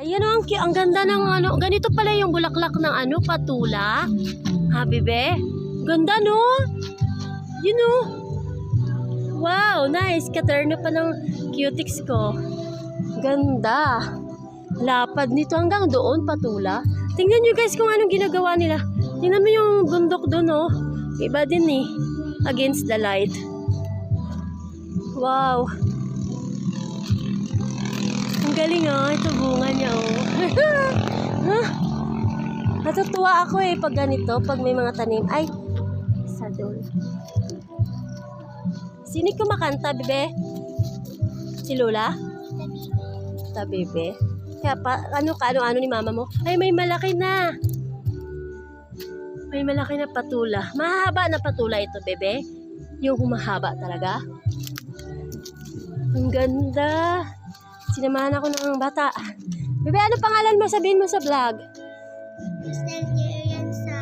Ayan o, ang ganda ng ano. Ganito pala yung bulaklak ng ano, patula. Ha, bebe? Ganda, no? Yun o. Wow, nice. Katerno pa ng cutics ko. Ganda. Lapad nito hanggang doon, patula. Tingnan nyo guys kung anong ginagawa nila. Tingnan mo yung bundok doon, oh. Iba din eh. Against the light. Wow. Ang galing, oh. Ito bunga niya, oh. Huh? Natutuwa ako eh pag ganito, pag may mga tanim. Ay, sa doon. Sino kumakanta, bebe? Si Lola? Ta, bebe. Kaya pa, ano ni mama mo? Ay, may malaki na. May malaki na patula. Mahaba na patula ito, bebe. Yung humahaba talaga. Ang ganda. Sinamahan ako ng bata. Bebe, ano pangalan mo? Sabihin mo sa vlog. Mr. Arianza.